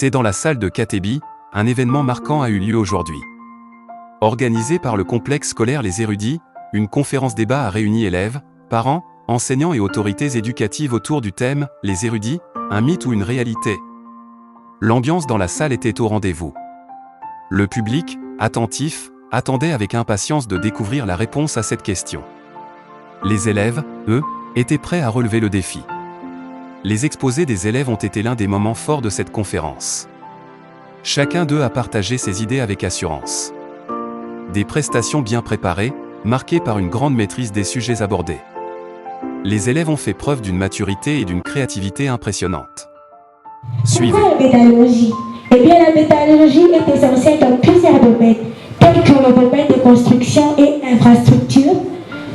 C'est dans la salle de Katebi, un événement marquant a eu lieu aujourd'hui. Organisé par le complexe scolaire Les Érudits, une conférence-débat a réuni élèves, parents, enseignants et autorités éducatives autour du thème « Les érudits, un mythe ou une réalité ?» L'ambiance dans la salle était au rendez-vous. Le public, attentif, attendait avec impatience de découvrir la réponse à cette question. Les élèves, eux, étaient prêts à relever le défi. Les exposés des élèves ont été l'un des moments forts de cette conférence. Chacun d'eux a partagé ses idées avec assurance. Des prestations bien préparées, marquées par une grande maîtrise des sujets abordés. Les élèves ont fait preuve d'une maturité et d'une créativité impressionnantes. Suivez. Pourquoi la métallurgie? Eh bien, la métallurgie est essentielle dans plusieurs domaines, tels que le domaine des constructions et infrastructures,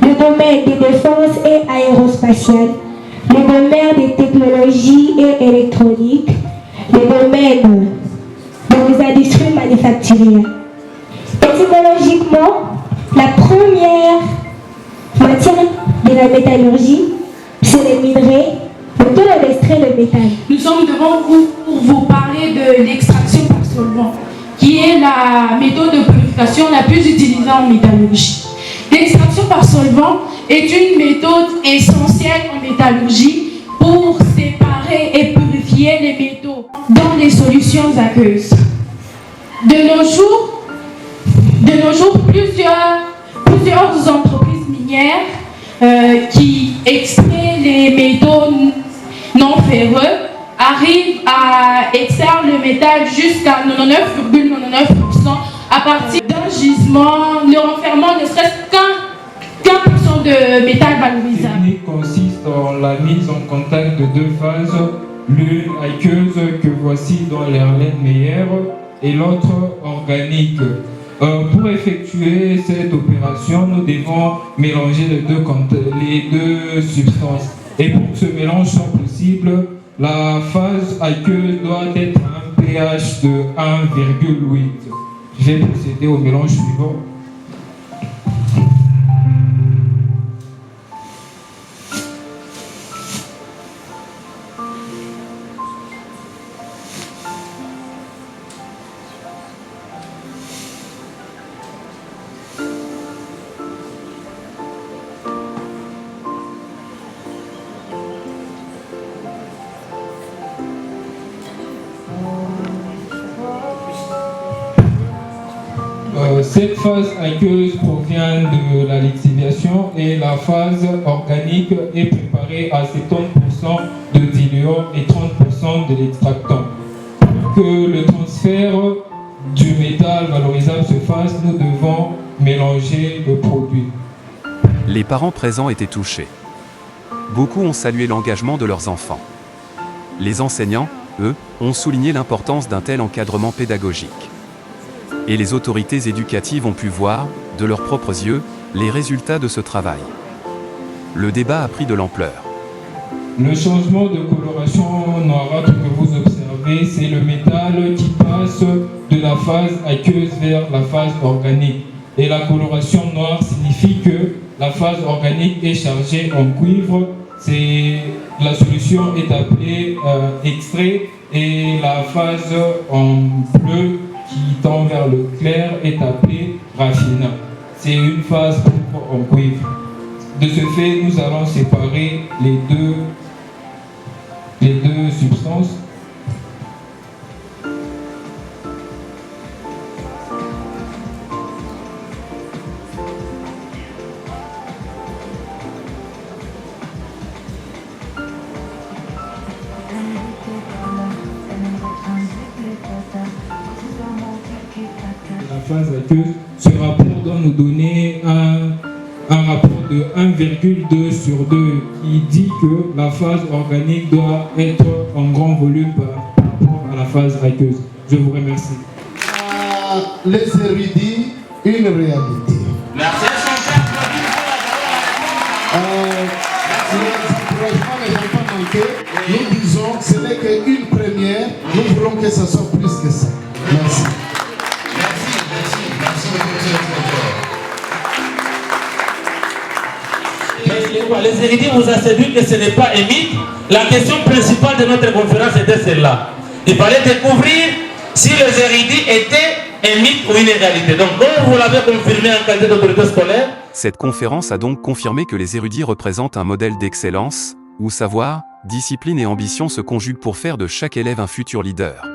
le domaine des défenses et aérospatiales, le domaine des technologies et électroniques, le domaine des industries manufacturières. Étymologiquement, la première matière de la métallurgie, c'est les minerais, lequel est l'extrait de métal. Nous sommes devant vous pour vous parler de l'extraction par solvant, qui est la méthode de purification la plus utilisée en métallurgie. L'extraction par solvant est une méthode essentielle en métallurgie pour séparer et purifier les métaux dans les solutions aqueuses. De nos jours, plusieurs entreprises minières qui extraient les métaux non ferreux arrivent à extraire le métal jusqu'à 99,99% à partir d'un gisement ne renfermant ne serait-ce qu'un % de métal valorisable. La technique consiste dans la mise en contact de deux phases, l'une aqueuse que voici dans l'Erlenmeyer et l'autre organique. Pour effectuer cette opération, nous devons mélanger les deux substances. Et pour que ce mélange soit possible, la phase aqueuse doit être à un pH de 1,8. Je vais procéder au mélange suivant. Cette phase aqueuse provient de la lixiviation et la phase organique est préparée à 70% de diluant et 30% de l'extractant. Pour que le transfert du métal valorisable se fasse, nous devons mélanger le produit. Les parents présents étaient touchés. Beaucoup ont salué l'engagement de leurs enfants. Les enseignants, eux, ont souligné l'importance d'un tel encadrement pédagogique. Et les autorités éducatives ont pu voir, de leurs propres yeux, les résultats de ce travail. Le débat a pris de l'ampleur. Le changement de coloration noirâtre que vous observez, c'est le métal qui passe de la phase aqueuse vers la phase organique. Et la coloration noire signifie que la phase organique est chargée en cuivre. La solution est appelée extrait et la phase en bleu qui tend vers le clair est appelé raffinat. C'est une phase pauvre en cuivre. De ce fait, nous allons séparer les deux substances. La phase aqueuse, ce rapport doit nous donner un rapport de 1,2 sur 2 qui dit que la phase organique doit être en grand volume par rapport à la phase aqueuse. Je vous remercie. Les érudits, une réalité. Merci. Franchement, les enfants manqués, nous disons ce n'est qu'une première, nous voulons que ça soit plus que ça. Merci. Les érudits vous assurent que ce n'est pas un mythe. La question principale de notre conférence était celle-là. Il fallait découvrir si les érudits étaient un mythe ou une réalité. Donc, comme vous l'avez confirmé en qualité d'autorité scolaire, Cette conférence a donc confirmé que les érudits représentent un modèle d'excellence, où savoir, discipline et ambition se conjuguent pour faire de chaque élève un futur leader.